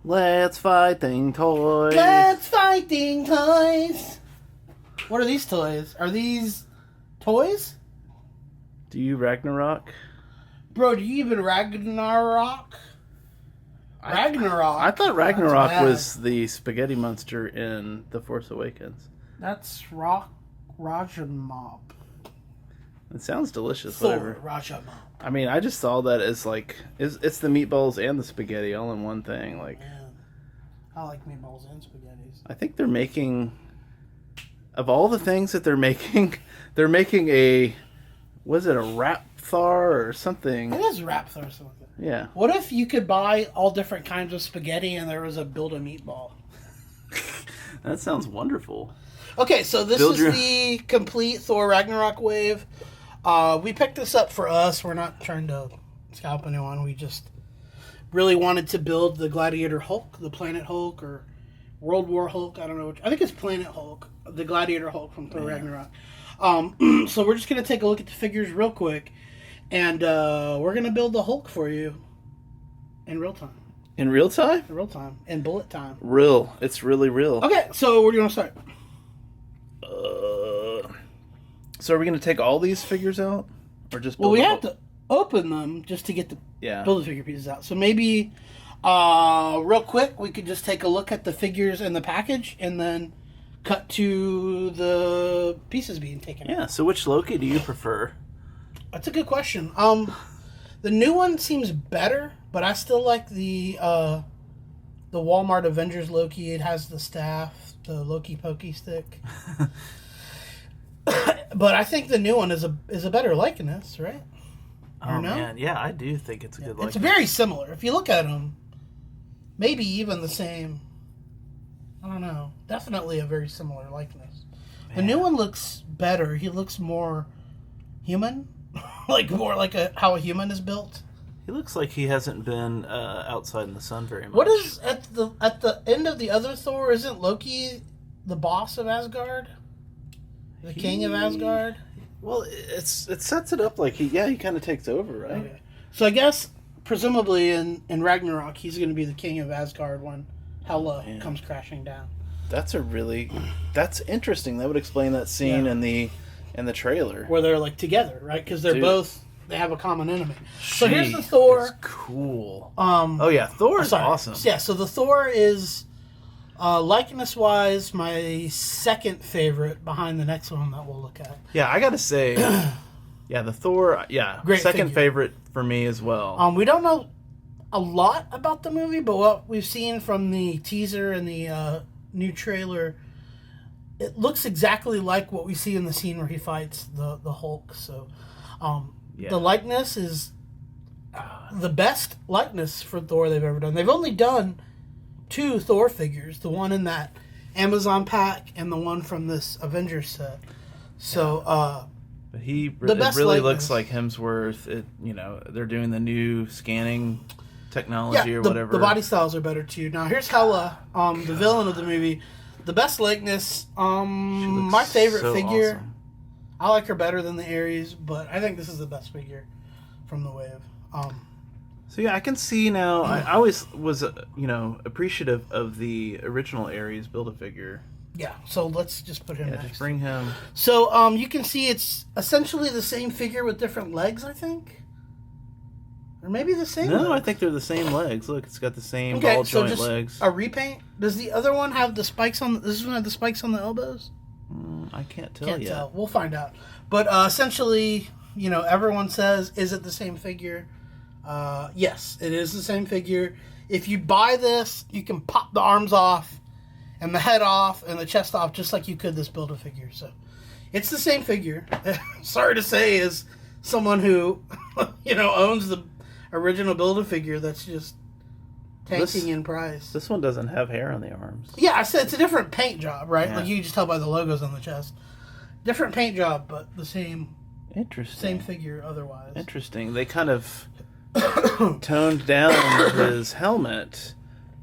Let's fighting toys. Let's fighting toys. What are these toys? Are these toys? Do you Ragnarok? Bro, do you even Ragnarok? Ragnarok. I thought Ragnarok was the spaghetti monster in The Force Awakens. That's Rajamop. It sounds delicious, Thor, whatever. Rajamop. I mean, I just saw that as like it's the meatballs and the spaghetti all in one thing. Like, Yeah. I like meatballs and spaghettis. I think they're making, of all the things that they're making a, was it a Rapthar or something? It is Rapthar or something. Yeah. What if you could buy all different kinds of spaghetti and there was a Build-A-Meatball? That sounds wonderful. Okay, so this is the complete Thor Ragnarok wave. We picked this up for us. We're not trying to scalp anyone. We just really wanted to build the Gladiator Hulk, the Planet Hulk, or World War Hulk. I don't know which. I think it's Planet Hulk, the Gladiator Hulk from Thor Ragnarok. So we're just going to take a look at the figures real quick, and we're going to build the Hulk for you in real time. In real time? In real time. In bullet time. Real. It's really real. Okay, so where do you want to start? So are we going to take all these figures out? Or just build we have to open them just to get the Build-A-Figure pieces out. So maybe, real quick, we could just take a look at the figures in the package and then cut to the pieces being taken out. Yeah, so which Loki do you prefer? That's a good question. The new one seems better, but I still like the Walmart Avengers Loki. It has the staff, the Loki Pokey stick. But I think the new one is a better likeness, right? Oh, man. Yeah, I do think it's a good likeness. It's very similar. If you look at them, maybe even the same. I don't know. Definitely a very similar likeness. Man. The new one looks better. He looks more human. more like how a human is built. He looks like he hasn't been outside in the sun very much. What is at the end of the other Thor? Isn't Loki the boss of Asgard? The king of Asgard? Well, it sets it up like he kind of takes over, right? Okay. So I guess presumably in Ragnarok he's going to be the king of Asgard when Hela comes crashing down. That's interesting. That would explain that scene in the trailer where they're like together, right? Because they have a common enemy. So here's the Thor. It's cool. Thor is awesome. Yeah, so the Thor is likeness wise my second favorite behind the next one that we'll look at. Yeah, I gotta say, the Thor, great second favorite for me as well. We don't know a lot about the movie, but what we've seen from the teaser and the new trailer, it looks exactly like what we see in the scene where he fights the Hulk. So the likeness is the best likeness for Thor they've ever done. They've only done 2 Thor figures, the one in that Amazon pack and the one from this Avengers set. So but it really looks like Hemsworth. They're doing the new scanning technology or whatever. The body styles are better too. Now here's Hela, the villain of the movie. The best likeness, my favorite figure. Awesome. I like her better than the Ares, but I think this is the best figure from the wave. So yeah, I can see now. I always was, appreciative of the original Ares Build-A-Figure. Yeah, so let's just put him next. Just bring him. So you can see it's essentially the same figure with different legs, I think. Or maybe the same legs. I think they're the same legs. Look, it's got the same ball joint legs. A repaint? Does the other one have the spikes on... Does this one have the spikes on the elbows? I can't tell yet. We'll find out. But essentially, everyone says, is it the same figure? Yes, it is the same figure. If you buy this, you can pop the arms off and the head off and the chest off just like you could this Build-A-Figure. So it's the same figure. Sorry to say, as someone who owns the original Build-A-Figure that's just tanking in price. This one doesn't have hair on the arms. Yeah, I said it's a different paint job, right? Yeah. Like you can just tell by the logos on the chest. Different paint job, but the same. Interesting. Same figure otherwise. Interesting. They kind of toned down his helmet,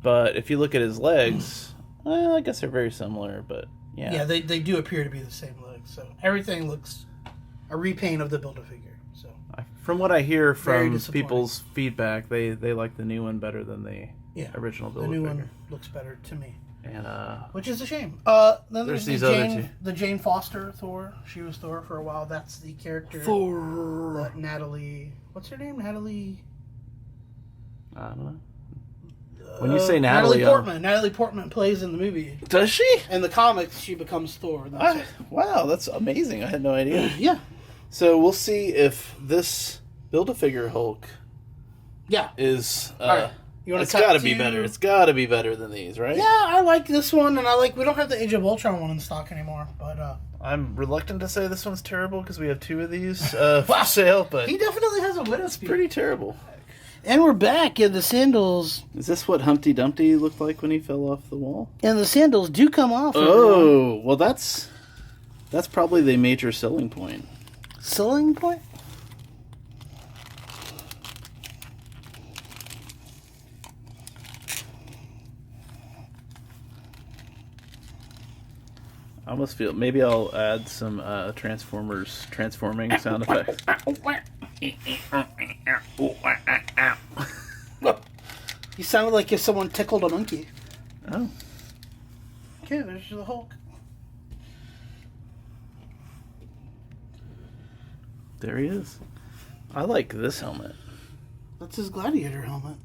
but if you look at his legs, well, I guess they're very similar, but yeah. Yeah, they do appear to be the same legs, so everything looks a repaint of the Build-A-Figure. So from what I hear from people's feedback, they like the new one better than the Yeah. original The Build-A-Figure. new one looks better to me. And which is a shame. Then there's these the other Jane, two. the Jane Foster Thor. She was Thor for a while. That's the character. Thor. That Natalie. What's her name? Natalie. I don't know. When you say Natalie Portman. Natalie Portman plays in the movie. Does she? In the comics, she becomes Thor. Wow, that's amazing. I had no idea. Yeah. So we'll see if this Build-A-Figure Hulk is... All right. It's got to be better. It's got to be better than these, right? Yeah, I like this one, and we don't have the Age of Ultron one in stock anymore, but... I'm reluctant to say this one's terrible because we have two of these for sale, but... He definitely has a widow speed. Pretty terrible. And we're back in the sandals. Is this what Humpty Dumpty looked like when he fell off the wall? And the sandals do come off. Oh, well that's probably the major selling point. Selling point? I almost feel maybe I'll add some transforming sound effects. You sounded like if someone tickled a monkey. Oh. Okay, there's the Hulk. There he is. I like this helmet. That's his gladiator helmet.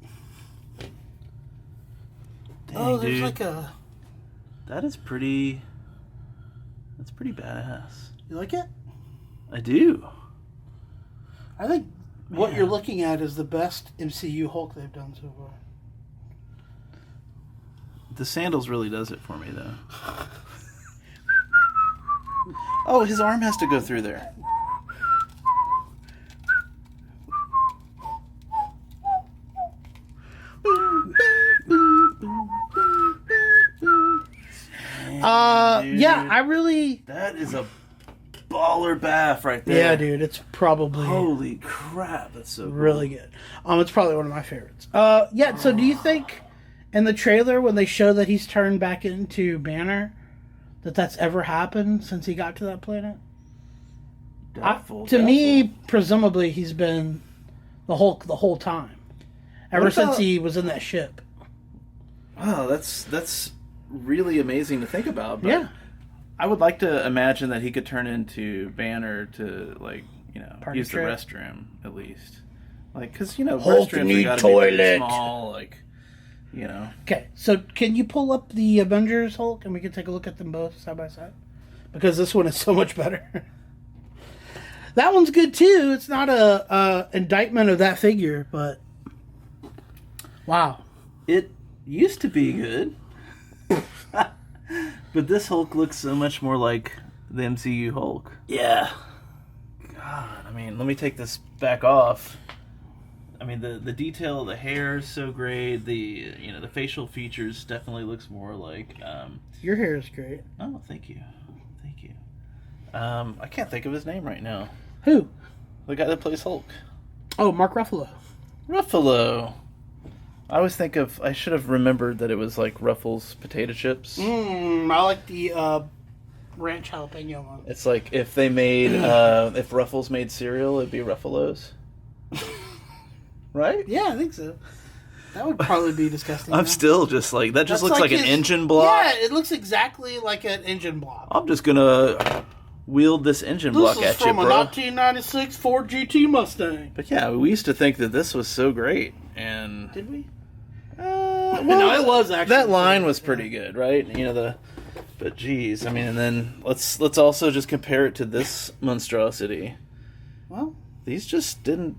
Dang, there's dude. like a... That's pretty badass. You like it? I do. I think what you're looking at is the best MCU Hulk they've done so far. The sandals really does it for me, though. Oh, his arm has to go through there. Dude, yeah, I really... That is a baller BAF right there. Yeah, dude, it's probably... Holy crap, that's so cool. Really good. It's probably one of my favorites. Yeah, so do you think in the trailer when they show that he's turned back into Banner, that's ever happened since he got to that planet? To me, presumably, he's been the Hulk the whole time. Ever since he was in that ship. Wow, that's really amazing to think about. But yeah. I would like to imagine that he could turn into Banner to, use the restroom, at least. Because, restrooms have got to be really small, Okay, so can you pull up the Avengers Hulk and we can take a look at them both side by side? Because this one is so much better. That one's good, too. It's not a indictment of that figure, but... Wow. It used to be good. But this Hulk looks so much more like the MCU Hulk. Yeah. God, let me take this back off. The detail of the hair is so great. The facial features definitely looks more like... Your hair is great. Oh, thank you. Thank you. I can't think of his name right now. Who? The guy that plays Hulk. Oh, Mark Ruffalo. Ruffalo. I always think I should have remembered that it was like Ruffles potato chips. I like the ranch jalapeno one. It's like if they made, if Ruffles made cereal, it'd be Ruffalo's. Right? Yeah, I think so. That would probably be disgusting. I'm still just like, that just looks like an engine block. Yeah, it looks exactly like an engine block. I'm just gonna wield this engine block at you, bro. This is from a 1996 Ford GT Mustang. But yeah, we used to think that this was so great, and... Did we? No, it was actually. That line was pretty good, right? But geez, and then let's also just compare it to this monstrosity. Well, these just didn't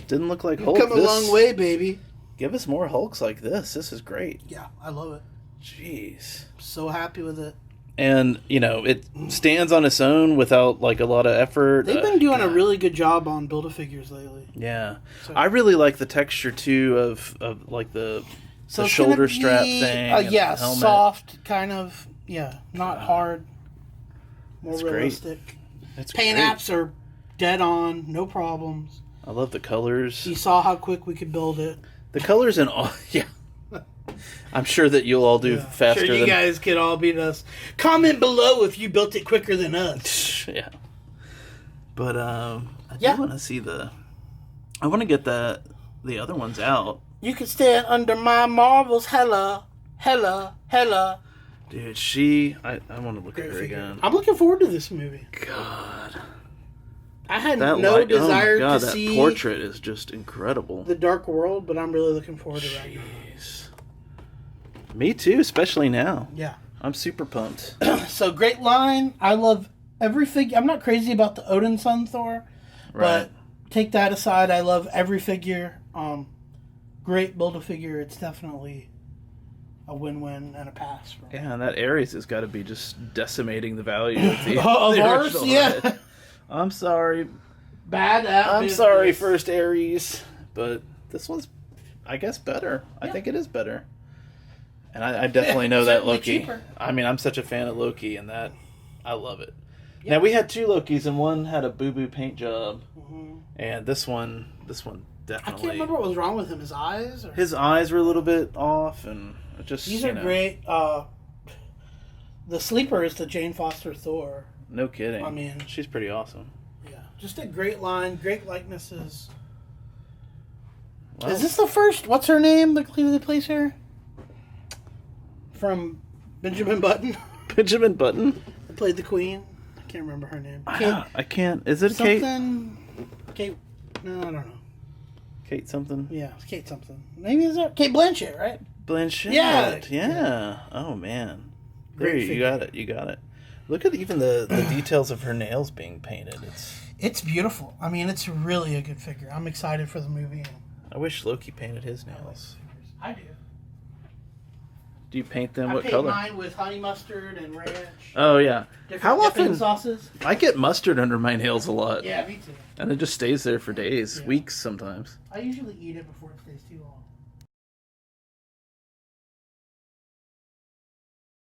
look like you've Hulk. Come a long way, baby. Give us more Hulks like this. This is great. Yeah, I love it. Jeez, so happy with it. And it stands on its own without a lot of effort. They've been doing a really good job on Build-A-Figures lately. Yeah, so, I really like the texture too of the shoulder strap thing. Yeah, soft kind of. Yeah, not hard. More That's realistic. It's Paint great. apps are dead on, no problems. I love the colors. You saw how quick we could build it. The colors and all. Yeah. I'm sure that you'll all do faster. Sure, you guys could all beat us. Comment below if you built it quicker than us. Yeah. But I do want to see I want to get the other ones out You can stand under my marbles, hella, hella, hella. Dude, I want to look at her again. I'm looking forward to this movie. God. I had no desire to that see portrait is just incredible. The Dark World, but I'm really looking forward to Ragnarok. Me too, especially now. Yeah. I'm super pumped. So, great line. I love every figure. I'm not crazy about the Odin son Thor, but take that aside, I love every figure. Great Build-A-Figure. It's definitely a win-win and a pass. For me. Yeah, and that Ares has got to be just decimating the value of the, of ours. Yeah. I'm sorry. I'm sorry, first Ares, but this one's, I guess, better. I think it is better. And I definitely know that Loki. Cheaper. I mean, I'm such a fan of Loki, and that I love it. Yep. Now we had 2 Lokis, and one had a boo-boo paint job, and this one definitely. I can't remember what was wrong with him. His eyes. Or... His eyes were a little bit off, and it just. These are great. The sleeper is the Jane Foster Thor. No kidding. I mean, she's pretty awesome. Yeah, just a great line, great likenesses. Well, is this the first? What's her name? The lady that plays her from Benjamin Button. Benjamin Button. That played the Queen. I can't remember her name. I can't. Is it something? Kate? No, I don't know. Kate something. Yeah, it's Kate something. Maybe it's Kate Blanchett, right? Blanchett. Yeah. Oh man. There, you got it. You got it. Look at even the details of her nails being painted. It's beautiful. I mean, it's really a good figure. I'm excited for the movie. I wish Loki painted his nails. I do. Do you paint them? I What paint color? mine with honey mustard and ranch. Oh yeah. How often? Sauces. I get mustard under my nails a lot. Yeah, me too. And it just stays there for days, weeks sometimes. I usually eat it before it stays too long.